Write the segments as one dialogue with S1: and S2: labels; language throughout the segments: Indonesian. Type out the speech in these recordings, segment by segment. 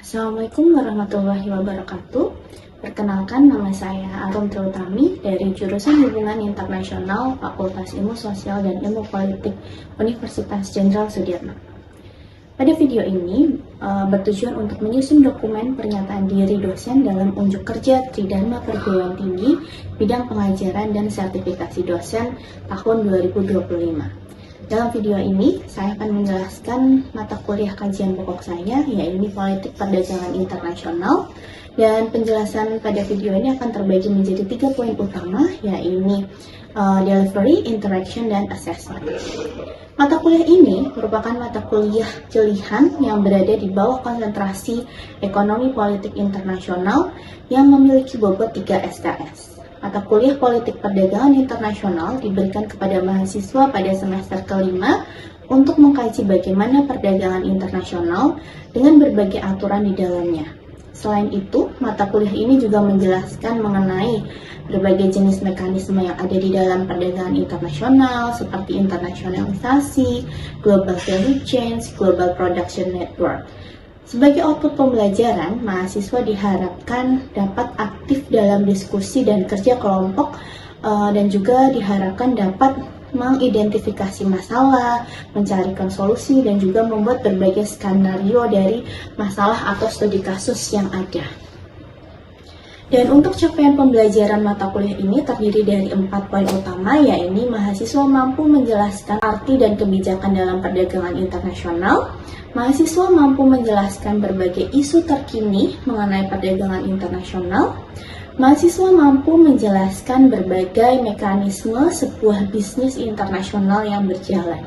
S1: Assalamualaikum warahmatullahi wabarakatuh. Perkenalkan, nama saya Arum Triutami dari jurusan Hubungan Internasional Fakultas Ilmu Sosial dan Ilmu Politik Universitas Jenderal Sudirman. Pada video ini bertujuan untuk menyusun dokumen pernyataan diri dosen dalam unjuk kerja Tridharma Perguruan Tinggi bidang pengajaran dan sertifikasi dosen tahun 2025. Dalam video ini, saya akan menjelaskan mata kuliah kajian pokok saya, yaitu Politik Perdagangan Internasional. Dan penjelasan pada video ini akan terbagi menjadi 3 poin utama, yaitu delivery, interaction, dan assessment. Mata kuliah ini merupakan mata kuliah pilihan yang berada di bawah konsentrasi Ekonomi Politik Internasional yang memiliki bobot 3 SKS. Mata kuliah Politik Perdagangan Internasional diberikan kepada mahasiswa pada semester kelima untuk mengkaji bagaimana perdagangan internasional dengan berbagai aturan di dalamnya. Selain itu, mata kuliah ini juga menjelaskan mengenai berbagai jenis mekanisme yang ada di dalam perdagangan internasional seperti internasionalisasi, global value chain, global production network. Sebagai output pembelajaran, mahasiswa diharapkan dapat aktif dalam diskusi dan kerja kelompok dan juga diharapkan dapat mengidentifikasi masalah, mencarikan solusi, dan juga membuat berbagai skenario dari masalah atau studi kasus yang ada. Dan untuk capaian pembelajaran mata kuliah ini terdiri dari 4 poin utama, yaitu mahasiswa mampu menjelaskan arti dan kebijakan dalam perdagangan internasional, mahasiswa mampu menjelaskan berbagai isu terkini mengenai perdagangan internasional, mahasiswa mampu menjelaskan berbagai mekanisme sebuah bisnis internasional yang berjalan.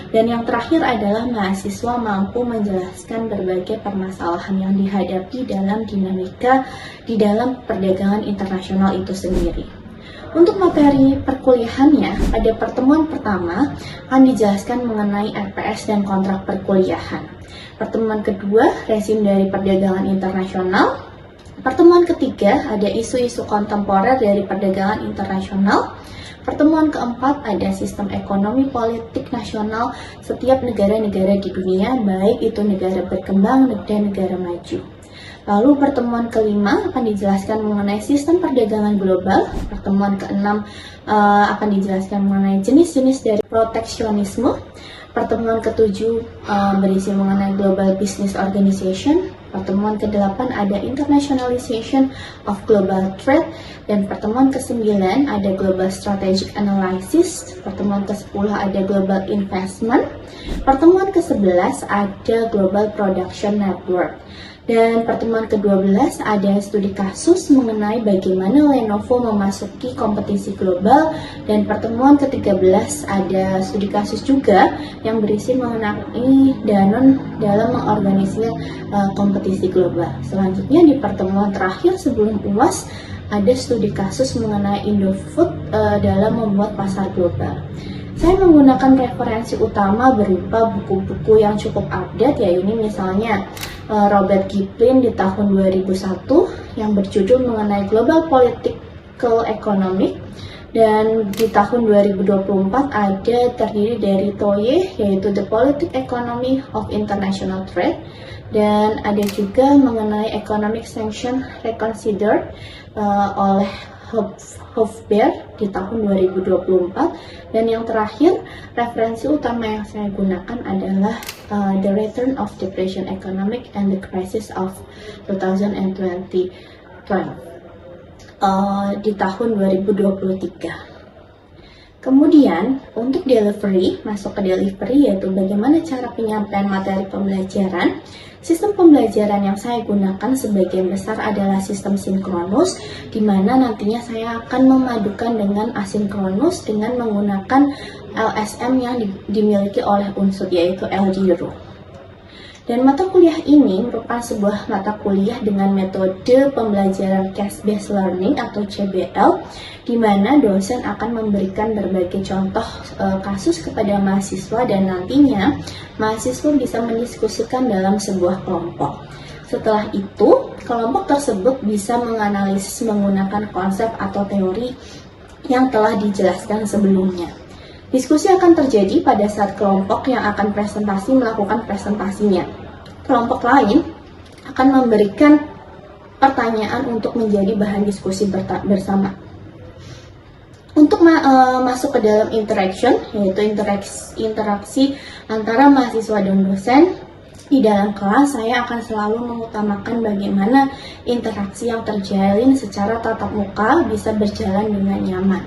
S1: Dan yang terakhir adalah mahasiswa mampu menjelaskan berbagai permasalahan yang dihadapi dalam dinamika di dalam perdagangan internasional itu sendiri. Untuk materi perkuliahannya, pada pertemuan pertama akan dijelaskan mengenai RPS dan kontrak perkuliahan. Pertemuan kedua, rezim dari perdagangan internasional. Pertemuan ketiga, ada isu-isu kontemporer dari perdagangan internasional. Pertemuan keempat, ada sistem ekonomi politik nasional setiap negara-negara di dunia, baik itu negara berkembang dan negara maju. Lalu pertemuan kelima akan dijelaskan mengenai sistem perdagangan global. Pertemuan keenam akan dijelaskan mengenai jenis-jenis dari proteksionisme. Pertemuan ketujuh berisi mengenai Global Business Organization. Pertemuan ke-8 ada Internationalization of Global Trade. Dan pertemuan ke-9 ada Global Strategic Analysis. Pertemuan ke-10 ada Global Investment. Pertemuan ke-11 ada Global Production Network. Dan pertemuan ke-12 ada studi kasus mengenai bagaimana Lenovo memasuki kompetisi global. Dan pertemuan ke-13 ada studi kasus juga yang berisi mengenai Danone dalam mengorganisir kompetisi global. Selanjutnya di pertemuan terakhir sebelum UAS ada studi kasus mengenai Indofood dalam membuat pasar global. Saya menggunakan referensi utama berupa buku-buku yang cukup update, yaitu misalnya Robert Giplin di tahun 2001 yang berjudul mengenai Global Political Economic, dan di tahun 2024 ada terdiri dari Toye, yaitu The Politic Economy of International Trade, dan ada juga mengenai Economic Sanction Reconsidered oleh Hofbauer di tahun 2024. Dan yang terakhir, referensi utama yang saya gunakan adalah The Return of Depression Economic and the Crisis of 2012 di tahun 2023. Kemudian untuk delivery, masuk ke delivery yaitu bagaimana cara penyampaian materi pembelajaran. Sistem pembelajaran yang saya gunakan sebagian besar adalah sistem sinkronus, di mana nantinya saya akan memadukan dengan asinkronus dengan menggunakan LSM yang dimiliki oleh Unsur, yaitu LDRU. Dan mata kuliah ini merupakan sebuah mata kuliah dengan metode pembelajaran case-based learning atau CBL, di mana dosen akan memberikan berbagai contoh kasus kepada mahasiswa dan nantinya mahasiswa bisa mendiskusikan dalam sebuah kelompok. Setelah itu, kelompok tersebut bisa menganalisis menggunakan konsep atau teori yang telah dijelaskan sebelumnya. Diskusi akan terjadi pada saat kelompok yang akan presentasi melakukan presentasinya. Kelompok lain akan memberikan pertanyaan untuk menjadi bahan diskusi bersama. Untuk masuk ke dalam interaction, yaitu interaksi antara mahasiswa dan dosen, di dalam kelas saya akan selalu mengutamakan bagaimana interaksi yang terjalin secara tatap muka bisa berjalan dengan nyaman.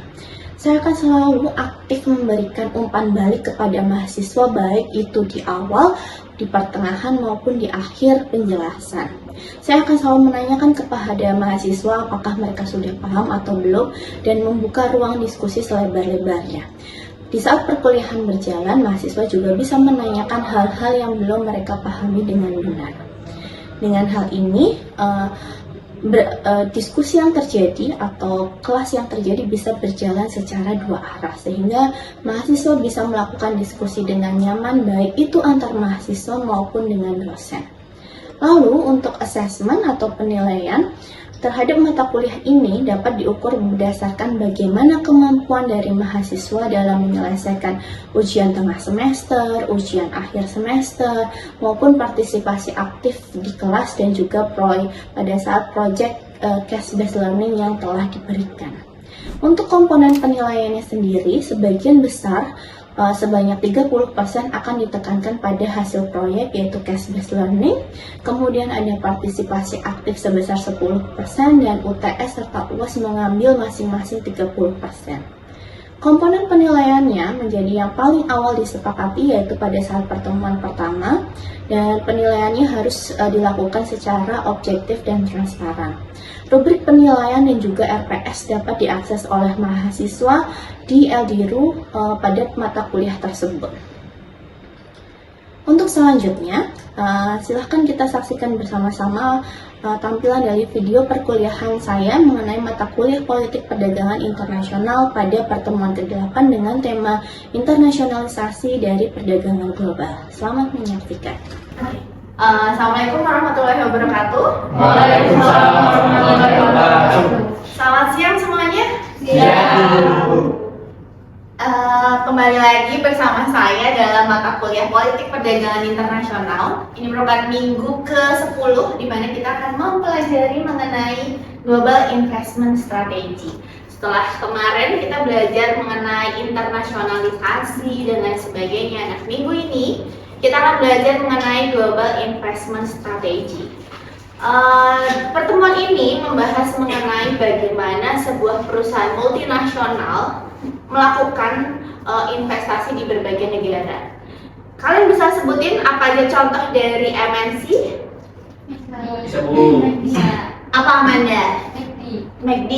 S1: Saya akan selalu aktif memberikan umpan balik kepada mahasiswa, baik itu di awal, di pertengahan, maupun di akhir penjelasan. Saya akan selalu menanyakan kepada mahasiswa apakah mereka sudah paham atau belum, dan membuka ruang diskusi selebar-lebarnya. Di saat perkuliahan berjalan, mahasiswa juga bisa menanyakan hal-hal yang belum mereka pahami dengan benar. Dengan hal ini, diskusi yang terjadi atau kelas yang terjadi bisa berjalan secara dua arah, sehingga mahasiswa bisa melakukan diskusi dengan nyaman, baik itu antar mahasiswa maupun dengan dosen. Lalu untuk assessment atau penilaian terhadap mata kuliah ini dapat diukur berdasarkan bagaimana kemampuan dari mahasiswa dalam menyelesaikan ujian tengah semester, ujian akhir semester, maupun partisipasi aktif di kelas dan juga pada saat project case-based learning yang telah diberikan. Untuk komponen penilaiannya sendiri, sebagian besar sebanyak 30% akan ditekankan pada hasil proyek, yaitu case-based learning. Kemudian ada partisipasi aktif sebesar 10% dan UTS serta UAS mengambil masing-masing 30%. Komponen penilaiannya menjadi yang paling awal disepakati, yaitu pada saat pertemuan pertama, dan penilaiannya harus dilakukan secara objektif dan transparan. Rubrik penilaian dan juga RPS dapat diakses oleh mahasiswa di LDRU pada mata kuliah tersebut. Untuk selanjutnya, silahkan kita saksikan bersama-sama tampilan dari video perkuliahan saya mengenai mata kuliah Politik Perdagangan Internasional pada pertemuan ke-8 dengan tema internasionalisasi dari perdagangan global. Selamat menyaksikan.
S2: Assalamualaikum warahmatullahi wabarakatuh.
S3: Waalaikumsalam warahmatullahi wabarakatuh.
S2: Selamat siang semuanya.
S3: Siang.
S2: Kembali lagi bersama saya dalam mata kuliah Politik Perdagangan Internasional. Ini merupakan minggu ke-10 di mana kita akan mempelajari mengenai Global Investment Strategy. Setelah kemarin kita belajar mengenai internasionalisasi dan lain sebagainya. Nah, minggu ini kita akan belajar mengenai Global Investment Strategy. Pertemuan ini membahas mengenai bagaimana sebuah perusahaan multinasional melakukan investasi di berbagai negara. Kalian bisa sebutin apa aja contoh dari MNC? Apa Amanda? McD,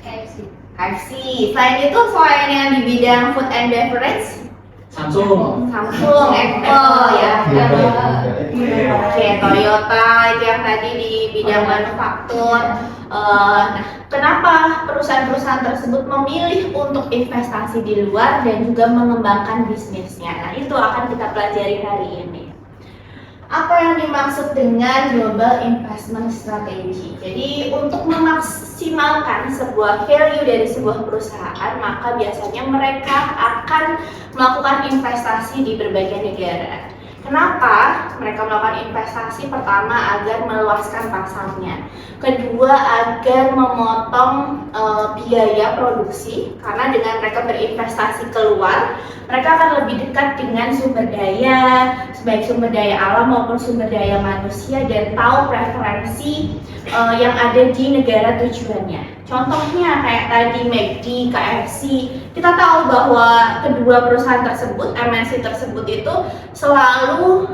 S2: KFC. Selain itu, selain yang di bidang food and beverage,
S3: Samsung,
S2: Apple, ya. Oke, Toyota itu yang tadi di bidang manufaktur. Nah, kenapa perusahaan-perusahaan tersebut memilih untuk investasi di luar dan juga mengembangkan bisnisnya? Nah, itu akan kita pelajari hari ini. Apa yang dimaksud dengan Global Investment Strategy? Jadi, untuk memaksimalkan sebuah value dari sebuah perusahaan, maka biasanya mereka akan melakukan investasi di berbagai negara. Kenapa mereka melakukan investasi? Pertama, agar meluaskan pasarnya. Kedua, agar memotong biaya produksi, karena dengan mereka berinvestasi keluar, mereka akan lebih dekat dengan sumber daya, baik sumber daya alam maupun sumber daya manusia, dan tahu preferensi yang ada di negara tujuannya. Contohnya kayak tadi McD, KFC, kita tahu bahwa kedua perusahaan tersebut, MNC tersebut itu selalu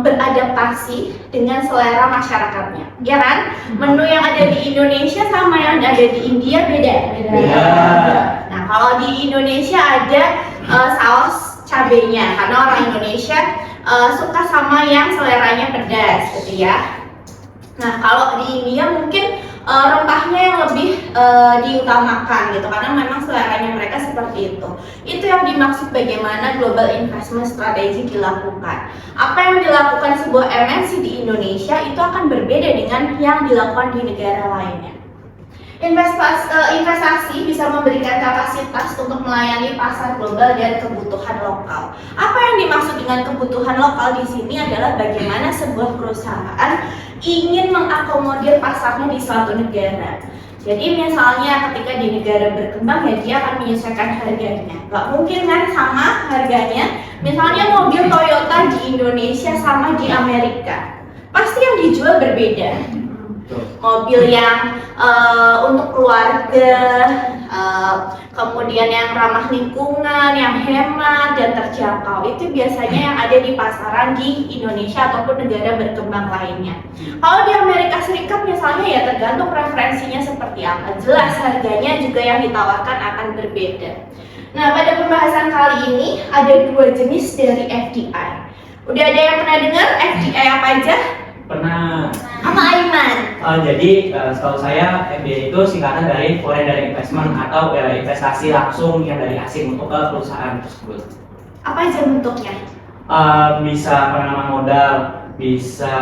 S2: beradaptasi dengan selera masyarakatnya, ya kan? Menu yang ada di Indonesia sama yang ada di India beda. Nah, kalau di Indonesia ada saus cabenya, karena orang Indonesia suka sama yang seleranya pedas, gitu ya. Nah, kalau di India mungkin rempahnya yang lebih diutamakan gitu, karena memang seleranya mereka seperti itu. Itu yang dimaksud bagaimana Global Investment Strategy dilakukan. Apa yang dilakukan sebuah MNC di Indonesia itu akan berbeda dengan yang dilakukan di negara lainnya. Investasi bisa memberikan kapasitas untuk melayani pasar global dan kebutuhan lokal. Apa yang dimaksud dengan kebutuhan lokal di sini adalah bagaimana sebuah perusahaan ingin mengakomodir pasarnya di suatu negara. Jadi misalnya ketika di negara berkembang ya dia akan menyesuaikan harganya. Gak mungkin kan sama harganya. Misalnya mobil Toyota di Indonesia sama di Amerika, pasti yang dijual berbeda. Mobil yang untuk keluarga, kemudian yang ramah lingkungan, yang hemat dan terjangkau, itu biasanya yang ada di pasaran di Indonesia ataupun negara berkembang lainnya. Kalau di Amerika Serikat misalnya ya tergantung preferensinya seperti apa, jelas harganya juga yang ditawarkan akan berbeda. Nah, pada pembahasan kali ini ada dua jenis dari FDI. Udah ada yang pernah dengar FDI apa aja?
S3: Pernah.
S2: Apa Aiman?
S3: Jadi setahu saya FDI itu singkatan dari Foreign Direct Investment atau investasi langsung yang dari asing untuk ke perusahaan tersebut.
S2: Apa aja bentuknya?
S3: Bisa penanaman modal, bisa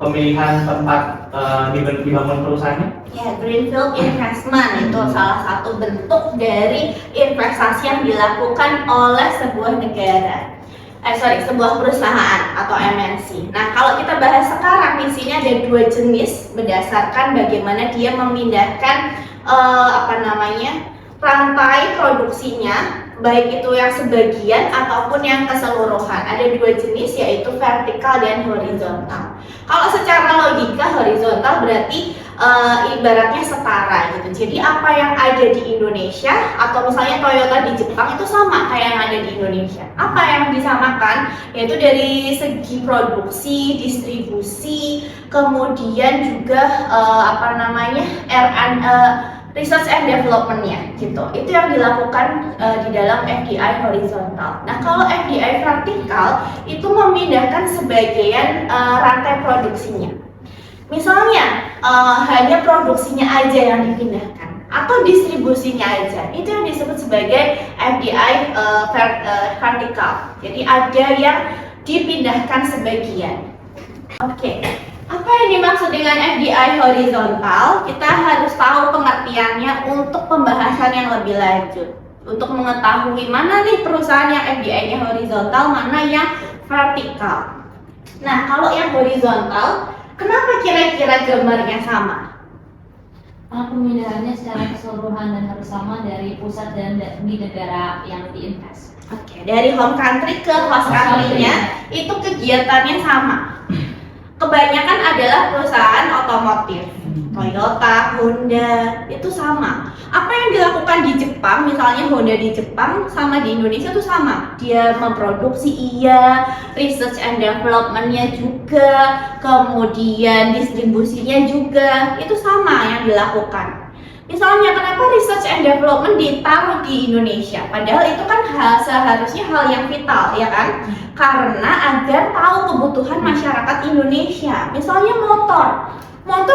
S3: pemilihan tempat dibangun perusahaannya.
S2: Ya, greenfield investment itu salah satu bentuk dari investasi yang dilakukan oleh sebuah negara. Sebuah perusahaan atau MNC. Nah, kalau kita bahas sekarang di sini ada dua jenis berdasarkan bagaimana dia memindahkan rantai produksinya, baik itu yang sebagian ataupun yang keseluruhan. Ada dua jenis yaitu vertikal dan horizontal. Kalau secara logika horizontal berarti ibaratnya setara gitu. Jadi apa yang ada di Indonesia atau misalnya Toyota di Jepang itu sama kayak yang ada di Indonesia. Apa yang disamakan? Yaitu dari segi produksi, distribusi, kemudian juga research and development-nya gitu. Itu yang dilakukan di dalam FDI horizontal. Nah, kalau FDI vertikal itu memindahkan sebagian rantai produksinya. Misalnya hanya produksinya aja yang dipindahkan atau distribusinya aja. Itu yang disebut sebagai FDI vertikal. Jadi ada yang dipindahkan sebagian. Oke. Apa yang dimaksud dengan FDI horizontal? Kita harus tahu pengertiannya untuk pembahasan yang lebih lanjut. Untuk mengetahui mana nih perusahaan yang FDI-nya horizontal, mana yang vertikal. Nah, kalau yang horizontal, kenapa kira-kira gambarnya sama?
S4: Karena pemindahannya secara keseluruhan dan harus sama dari pusat dan di negara yang diinvest.
S2: Oke, dari home country ke host country-nya itu kegiatannya sama. Kebanyakan adalah perusahaan otomotif, Toyota, Honda, itu sama. Apa yang dilakukan di Jepang, misalnya Honda di Jepang sama di Indonesia itu sama. Dia memproduksi research and development-nya juga, kemudian distribusinya juga, itu sama yang dilakukan. Misalnya kenapa research and development ditaruh di Indonesia? Padahal itu kan seharusnya hal yang vital, ya kan? Karena agar tahu kebutuhan masyarakat Indonesia. Misalnya motor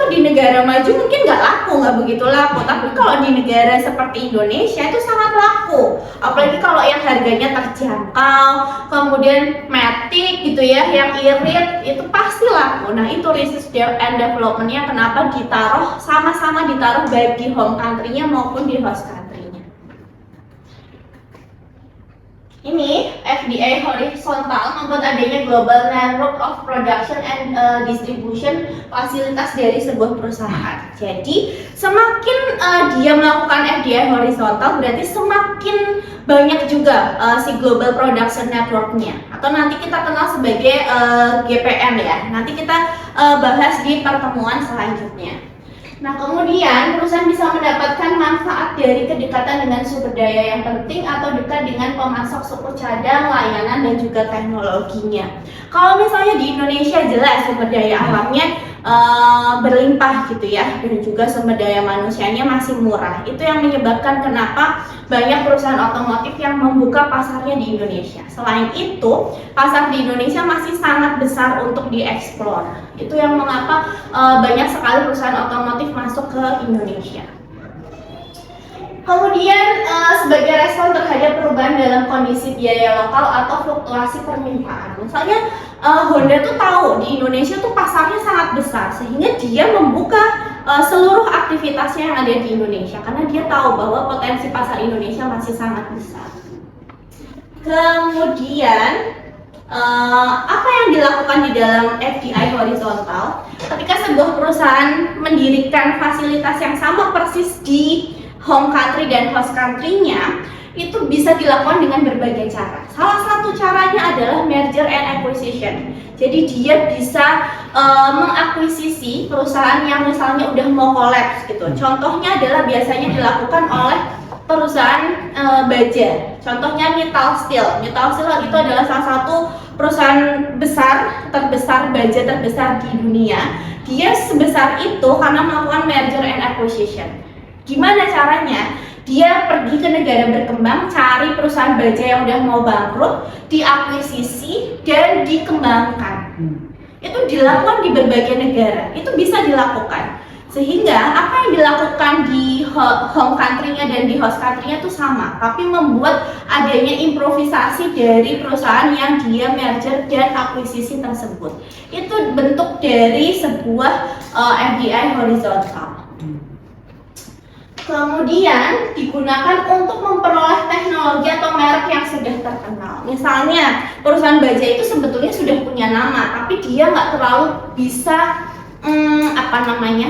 S2: di negara maju mungkin nggak begitu laku. Tapi kalau di negara seperti Indonesia itu sangat laku. Apalagi kalau yang harganya terjangkau, kemudian matic gitu ya, yang irit itu pasti laku. Nah, itu research and development-nya kenapa sama-sama ditaruh baik di home country-nya maupun di host country-nya. Ini FDI horizontal membuat adanya global network of production and distribution fasilitas dari sebuah perusahaan. Jadi semakin dia melakukan FDI horizontal berarti semakin banyak juga si global production network-nya, atau nanti kita kenal sebagai GPN ya. Nanti kita bahas di pertemuan selanjutnya. Nah, kemudian perusahaan bisa mendapatkan manfaat dari kedekatan dengan sumber daya yang penting atau dekat dengan pemasok suku cadang, layanan, dan juga teknologinya. Kalau misalnya di Indonesia jelas sumber daya alamnya berlimpah gitu ya, dan juga sumber daya manusianya masih murah. Itu yang menyebabkan kenapa banyak perusahaan otomotif yang membuka pasarnya di Indonesia. Selain itu, pasar di Indonesia masih sangat besar untuk dieksplor. Itu yang mengapa banyak sekali perusahaan otomotif masuk ke Indonesia. Kemudian sebagai respon terhadap perubahan dalam kondisi biaya lokal atau fluktuasi permintaan. Misalnya Honda tuh tahu di Indonesia tuh pasarnya sangat besar, sehingga dia membuka seluruh aktivitasnya yang ada di Indonesia karena dia tahu bahwa potensi pasar Indonesia masih sangat besar. Kemudian apa yang dilakukan di dalam FDI horizontal? Ketika sebuah perusahaan mendirikan fasilitas yang sama persis di home country dan host country-nya, itu bisa dilakukan dengan berbagai cara. Salah satu caranya adalah merger and acquisition. Jadi dia bisa mengakuisisi perusahaan yang misalnya udah mau kolaps gitu. Contohnya adalah biasanya dilakukan oleh perusahaan baja. Contohnya Mittal Steel. Mittal Steel itu adalah salah satu perusahaan terbesar baja terbesar di dunia. Dia sebesar itu karena melakukan merger and acquisition. Gimana caranya? Dia pergi ke negara berkembang, cari perusahaan baja yang udah mau bangkrut, diakuisisi dan dikembangkan. Itu dilakukan di berbagai negara. Itu bisa dilakukan. Sehingga apa yang dilakukan di home country-nya dan di host country-nya itu sama, tapi membuat adanya improvisasi dari perusahaan yang dia merger dan akuisisi tersebut. Itu bentuk dari sebuah FDI horizontal. Kemudian digunakan untuk memperoleh teknologi atau merek yang sudah terkenal. Misalnya perusahaan baja itu sebetulnya sudah punya nama, tapi dia nggak terlalu bisa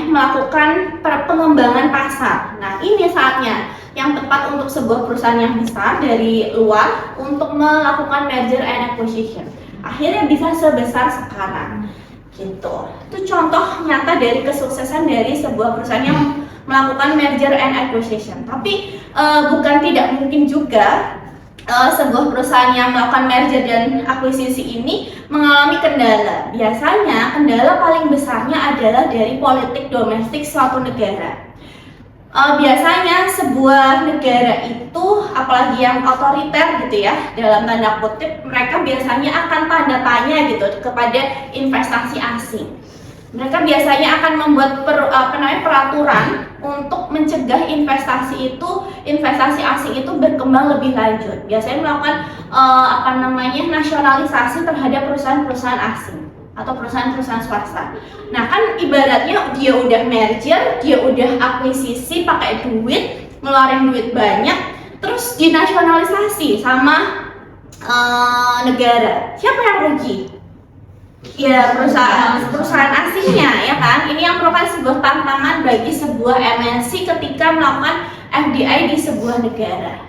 S2: melakukan pengembangan pasar. Nah, ini saatnya yang tepat untuk sebuah perusahaan yang besar dari luar untuk melakukan merger and acquisition. Akhirnya bisa sebesar sekarang. Gitu. Itu contoh nyata dari kesuksesan dari sebuah perusahaan yang melakukan merger and acquisition. Tapi bukan tidak mungkin juga sebuah perusahaan yang melakukan merger dan akuisisi ini mengalami kendala. Biasanya kendala paling besarnya adalah dari politik domestik suatu negara. Biasanya sebuah negara itu, apalagi yang otoriter gitu ya, dalam tanda kutip, mereka biasanya akan tanda tanya gitu kepada investasi asing. Mereka biasanya akan membuat peraturan untuk mencegah investasi asing itu berkembang lebih lanjut. Biasanya melakukan nasionalisasi terhadap perusahaan-perusahaan asing atau perusahaan-perusahaan swasta. Nah, kan ibaratnya dia udah merger, dia udah akuisisi pakai duit, ngeluarin duit banyak, terus dinasionalisasi sama negara. Siapa yang rugi? Ya, perusahaan asingnya, ya kan. Ini yang merupakan sebuah tantangan bagi sebuah MNC ketika melakukan FDI di sebuah negara.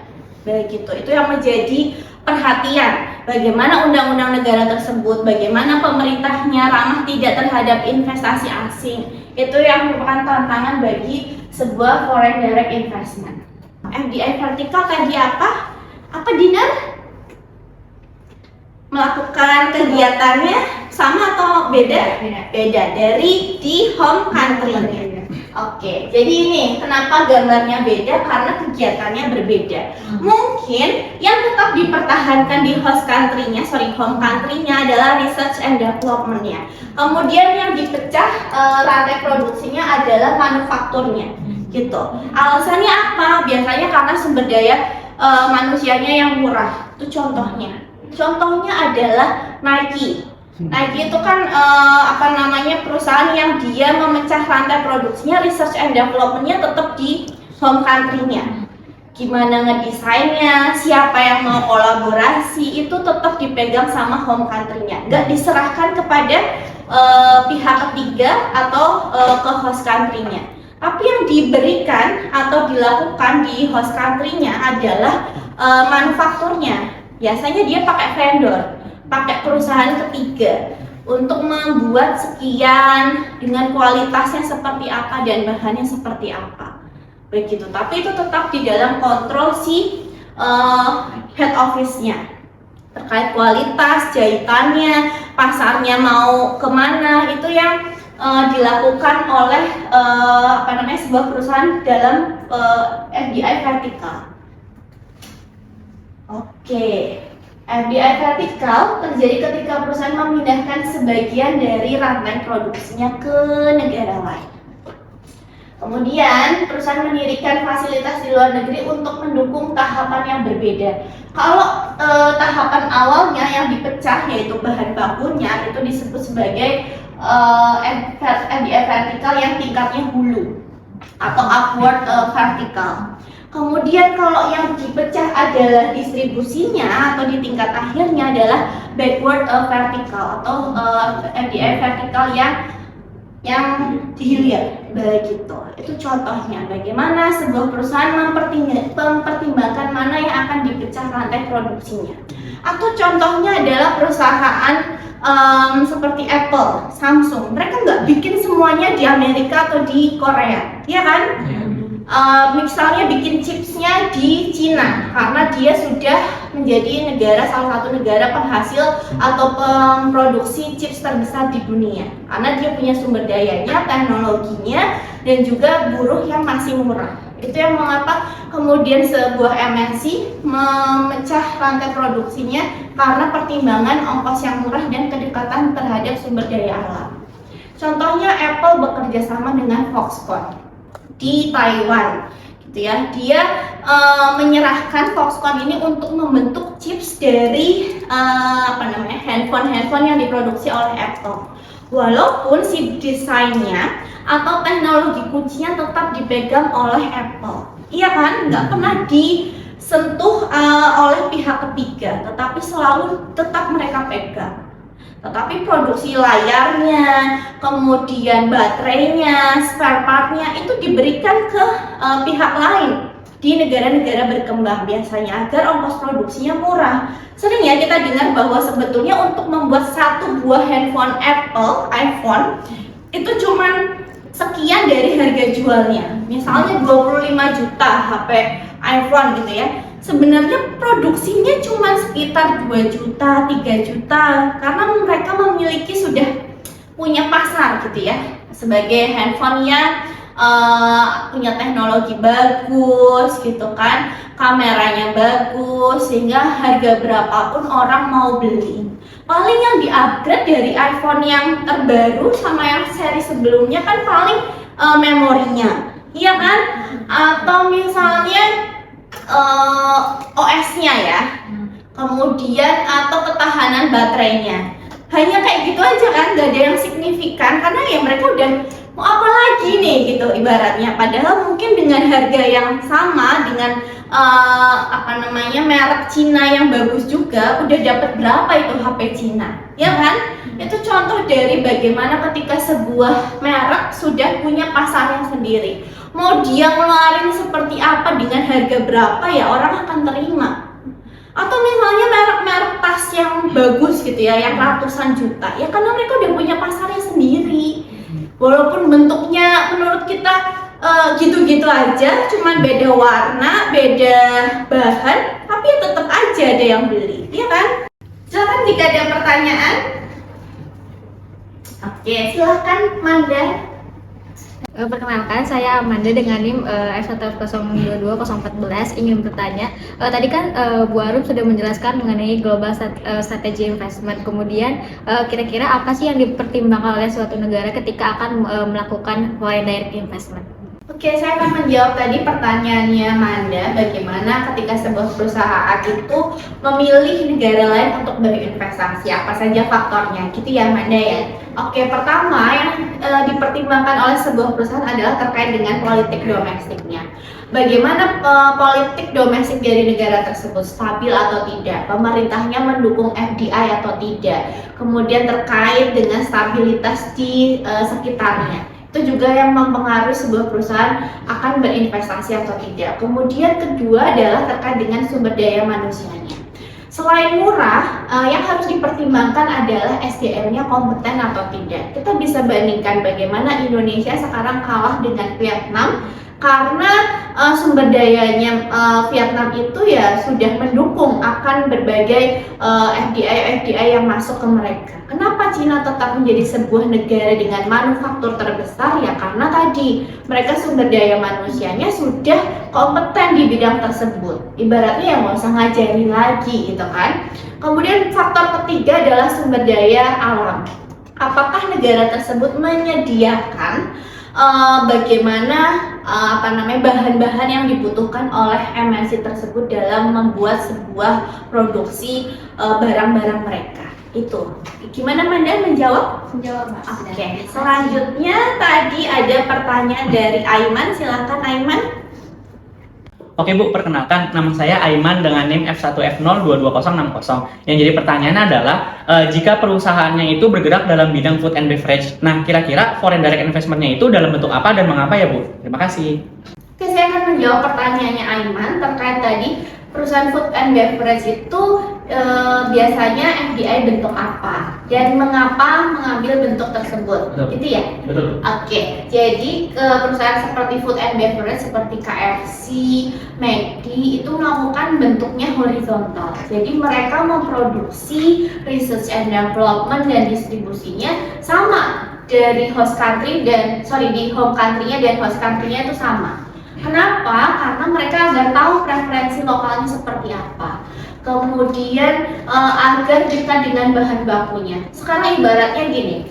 S2: Begitu. Itu yang menjadi perhatian. Bagaimana undang-undang negara tersebut, bagaimana pemerintahnya ramah tidak terhadap investasi asing. Itu yang merupakan tantangan bagi sebuah foreign direct investment. FDI vertikal tadi apa? Apa Dinar? Melakukan kegiatannya sama atau beda? Beda dari di home country-nya. Oke, jadi ini kenapa gambarnya beda? Karena kegiatannya berbeda. Mungkin yang tetap dipertahankan di home country-nya adalah research and development-nya. Kemudian yang dipecah rantai produksinya adalah manufakturnya, gitu. Alasannya apa? Biasanya karena sumber daya manusianya yang murah. Itu contohnya. Contohnya adalah Nike. Nike itu kan perusahaan yang dia memecah rantai produksinya, research and development-nya tetap di home country-nya. Gimana ngedesainnya, siapa yang mau kolaborasi, itu tetap dipegang sama home country-nya. Nggak diserahkan kepada pihak ketiga atau ke host country-nya. Tapi yang diberikan atau dilakukan di host country-nya adalah manufakturnya. Biasanya dia pakai vendor, pakai perusahaan ketiga untuk membuat sekian dengan kualitasnya seperti apa dan bahannya seperti apa. Begitu. Tapi itu tetap di dalam kontrol si head office-nya. Terkait kualitas, jahitannya, pasarnya mau kemana, itu yang dilakukan oleh sebuah perusahaan dalam FDI vertikal. Oke, FDI vertikal terjadi ketika perusahaan memindahkan sebagian dari rantai produksinya ke negara lain. Kemudian perusahaan mendirikan fasilitas di luar negeri untuk mendukung tahapan yang berbeda. Kalau tahapan awalnya yang dipecah yaitu bahan bakunya itu disebut sebagai FDI vertikal yang tingkatnya hulu atau upward vertikal. Kemudian kalau yang dipecah adalah distribusinya atau di tingkat akhirnya adalah backward vertical atau FDI vertical yang dihilir begitu. Itu contohnya bagaimana sebuah perusahaan mempertimbangkan mana yang akan dipecah rantai produksinya. Atau contohnya adalah perusahaan seperti Apple, Samsung. Mereka nggak bikin semuanya di Amerika atau di Korea, ya kan? Misalnya bikin chipsnya di Cina karena dia sudah menjadi salah satu negara penghasil atau pemproduksi chips terbesar di dunia karena dia punya sumber dayanya, teknologinya, dan juga buruh yang masih murah. Itu yang mengapa kemudian sebuah MNC memecah rantai produksinya karena pertimbangan ongkos yang murah dan kedekatan terhadap sumber daya alam. Contohnya Apple bekerja sama dengan Foxconn di Taiwan, gitu ya. Dia menyerahkan Foxconn ini untuk membentuk chips dari handphone yang diproduksi oleh Apple. Walaupun si desainnya atau teknologi kuncinya tetap dipegang oleh Apple, iya kan? Nggak pernah disentuh oleh pihak ketiga, tetapi selalu tetap mereka pegang. Tetapi produksi layarnya, kemudian baterainya, spare partnya itu diberikan ke pihak lain di negara-negara berkembang biasanya agar ongkos produksinya murah. Sering ya kita dengar bahwa sebetulnya untuk membuat satu buah handphone Apple, iPhone, itu cuman sekian dari harga jualnya. Misalnya 25 juta HP iPhone gitu ya. Sebenarnya produksinya cuma sekitar 2 juta, 3 juta karena mereka sudah punya pasar gitu ya, sebagai handphone yang punya teknologi bagus gitu kan, kameranya bagus sehingga harga berapapun orang mau beli. Paling yang di-upgrade dari iPhone yang terbaru sama yang seri sebelumnya kan paling memorinya, iya kan? Atau misalnya OS-nya ya, kemudian atau ketahanan baterainya. Hanya kayak gitu aja kan, gak ada yang signifikan karena ya mereka udah mau apa lagi nih gitu ibaratnya. Padahal mungkin dengan harga yang sama dengan merek Cina yang bagus juga udah dapat berapa itu HP Cina, ya kan? Itu contoh dari bagaimana ketika sebuah merek sudah punya pasarnya sendiri. Mau dia ngeluarin seperti apa dengan harga berapa ya orang akan terima. Atau misalnya merek-merek tas yang bagus gitu ya, yang ratusan juta, ya karena mereka udah punya pasarnya sendiri. Walaupun bentuknya menurut kita gitu-gitu aja, cuman beda warna, beda bahan, tapi ya tetap aja ada yang beli, ya kan? Silakan jika ada pertanyaan. Oke, silakan Manda.
S5: Perkenalkan, saya Amanda dengan NIM F1022014 ingin bertanya. Tadi kan Bu Arum sudah menjelaskan mengenai global strategy investment. Kemudian kira-kira apa sih yang dipertimbangkan oleh suatu negara ketika akan melakukan foreign direct investment?
S2: Oke, saya akan menjawab tadi pertanyaannya Manda, bagaimana ketika sebuah perusahaan itu memilih negara lain untuk berinvestasi, apa saja faktornya, gitu ya Manda ya. Oke, pertama yang dipertimbangkan oleh sebuah perusahaan adalah terkait dengan politik domestiknya. Bagaimana politik domestik dari negara tersebut, stabil atau tidak, pemerintahnya mendukung FDI atau tidak, kemudian terkait dengan stabilitas di sekitarnya. Itu juga yang mempengaruhi sebuah perusahaan akan berinvestasi atau tidak. Kemudian kedua adalah terkait dengan sumber daya manusianya. Selain murah, yang harus dipertimbangkan adalah SDM-nya kompeten atau tidak. Kita bisa bandingkan bagaimana Indonesia sekarang kalah dengan Vietnam karena sumber dayanya Vietnam itu ya sudah mendukung akan berbagai FDI yang masuk ke mereka. Kenapa Cina tetap menjadi sebuah negara dengan manufaktur terbesar? Ya karena tadi mereka sumber daya manusianya sudah kompeten di bidang tersebut. Ibaratnya ya nggak usah ngajarin lagi gitu kan. Kemudian faktor ketiga adalah sumber daya alam. Apakah negara tersebut menyediakan bagaimana bahan-bahan yang dibutuhkan oleh MNC tersebut dalam membuat sebuah produksi barang-barang mereka. Itu. Gimana Manda menjawab?
S5: Menjawab, Mas.
S2: Oke. Selanjutnya tadi ada pertanyaan dari Aiman. Silakan Aiman.
S3: Oke Bu, perkenalkan nama saya Aiman dengan NIM F1F022060. Yang jadi pertanyaan adalah, jika perusahaannya itu bergerak dalam bidang food and beverage, nah kira-kira foreign direct investment-nya itu dalam bentuk apa dan mengapa ya Bu? Terima kasih.
S2: Oke, saya akan menjawab pertanyaannya Aiman terkait tadi perusahaan food and beverage itu biasanya FDI bentuk apa dan mengapa mengambil bentuk tersebut,
S3: Betul.
S2: gitu ya?
S3: Betul.
S2: Oke, jadi perusahaan seperti food and beverage seperti KFC, McD itu melakukan bentuknya horizontal. Jadi mereka memproduksi research and development dan distribusinya sama dari host country dan di home country-nya dan host country-nya itu sama. Kenapa? Karena mereka agar tahu preferensi lokalnya seperti apa. Kemudian agar dekat dengan bahan bakunya. Sekarang ibaratnya gini,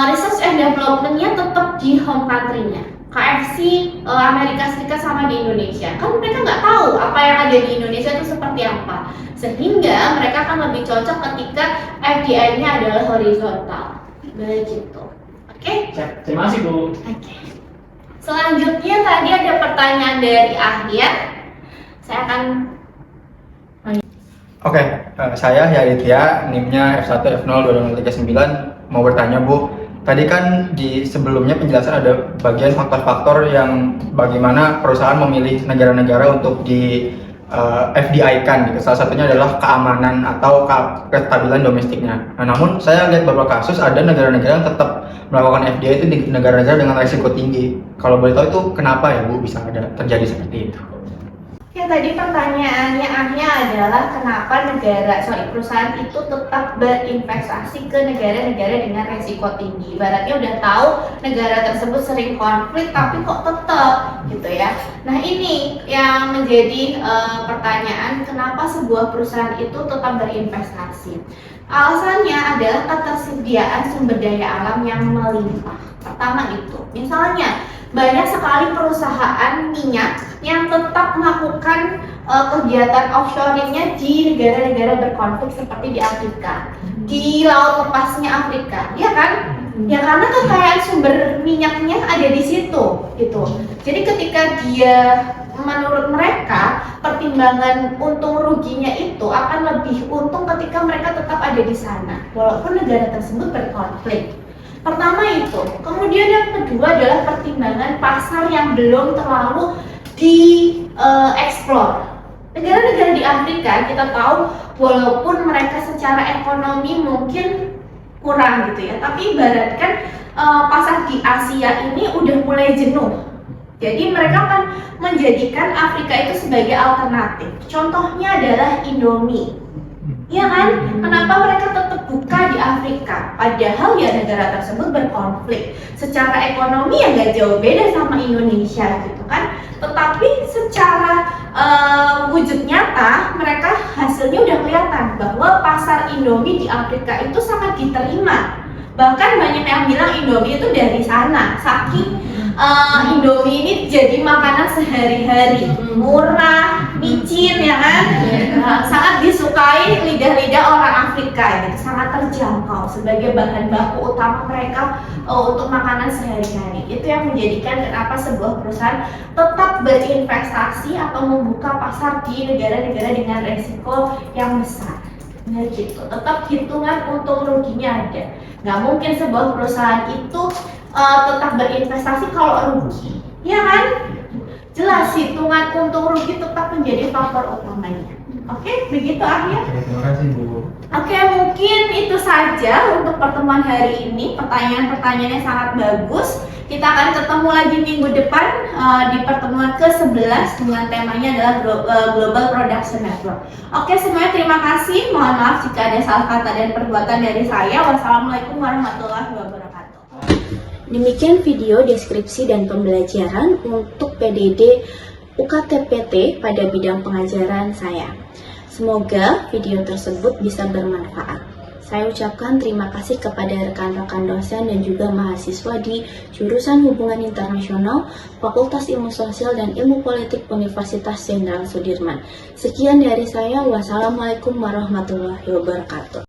S2: research and development-nya tetap di home country-nya. KFC Amerika Serikat sama di Indonesia. Kan mereka nggak tahu apa yang ada di Indonesia itu seperti apa. Sehingga mereka akan lebih cocok ketika FDI-nya adalah horizontal. Begitu. Oke?
S3: Terima kasih Bu.
S2: Oke. Selanjutnya tadi ada pertanyaan dari Ahya. Saya akan
S6: Oke, saya Yaditya, NIM-nya F1F02039, mau bertanya Bu. Tadi kan di sebelumnya penjelasan ada bagian faktor-faktor yang bagaimana perusahaan memilih negara-negara untuk di FDI-kan gitu. Salah satunya adalah keamanan atau kestabilan domestiknya. Nah, namun saya lihat beberapa kasus ada negara-negara yang tetap melakukan FDI itu di negara-negara dengan risiko tinggi. Kalau boleh tahu itu kenapa ya Bu bisa ada terjadi seperti itu?
S2: Ya, tadi pertanyaannya Ahya adalah kenapa perusahaan itu tetap berinvestasi ke negara-negara dengan resiko tinggi. Ibaratnya udah tahu negara tersebut sering konflik tapi kok tetap gitu ya. Nah, ini yang menjadi pertanyaan kenapa sebuah perusahaan itu tetap berinvestasi. Alasannya adalah ketersediaan sumber daya alam yang melimpah. Pertama itu, misalnya banyak sekali perusahaan minyak yang tetap melakukan kegiatan offshoring-nya di negara-negara berkonflik seperti di Afrika, di laut lepasnya Afrika, ya kan? Ya karena kekayaan sumber minyaknya ada di situ, gitu. Jadi ketika dia, menurut mereka, pertimbangan untung ruginya itu akan lebih untung ketika mereka tetap ada di sana, walaupun negara tersebut berkonflik. Pertama itu, kemudian yang kedua adalah pertimbangan pasar yang belum terlalu dieksplor. Negara-negara di Afrika kita tahu walaupun mereka secara ekonomi mungkin kurang gitu ya, tapi ibaratkan pasar di Asia ini udah mulai jenuh. Jadi mereka akan menjadikan Afrika itu sebagai alternatif. Contohnya adalah Indomie. Ya kan? Kenapa mereka tetap buka di Afrika? Padahal ya negara tersebut berkonflik. Secara ekonomi ya nggak jauh beda sama Indonesia gitu kan. Tetapi secara wujud nyata mereka hasilnya udah kelihatan bahwa pasar Indomie di Afrika itu sangat diterima. Bahkan banyak yang bilang Indomie itu dari sana. Saking Indomie ini jadi makanan sehari-hari, murah, micin ya kan, sangat disukai lidah-lidah orang Afrika gitu, sangat terjangkau sebagai bahan baku utama mereka untuk makanan sehari-hari. Itu yang menjadikan kenapa sebuah perusahaan tetap berinvestasi atau membuka pasar di negara-negara dengan resiko yang besar. Nah gitu, tetap hitungan untung ruginya ada. Nggak mungkin sebuah perusahaan itu tetap berinvestasi kalau rugi, ya kan? Jelas hitungan untung rugi tetap menjadi faktor utamanya. Oke, begitu Ahya.
S6: Terima kasih Bu.
S2: Oke, mungkin itu saja untuk pertemuan hari ini. Pertanyaan-pertanyaannya sangat bagus. Kita akan ketemu lagi minggu depan di pertemuan ke-11 dengan temanya adalah Global Production Network. Oke, semuanya terima kasih. Mohon maaf jika ada salah kata dan perbuatan dari saya. Wassalamualaikum warahmatullahi wabarakatuh.
S1: Demikian video deskripsi dan pembelajaran untuk PDD UKTPT pada bidang pengajaran saya. Semoga video tersebut bisa bermanfaat. Saya ucapkan terima kasih kepada rekan-rekan dosen dan juga mahasiswa di jurusan Hubungan Internasional, Fakultas Ilmu Sosial dan Ilmu Politik Universitas Jenderal Sudirman. Sekian dari saya. Wassalamualaikum warahmatullahi wabarakatuh.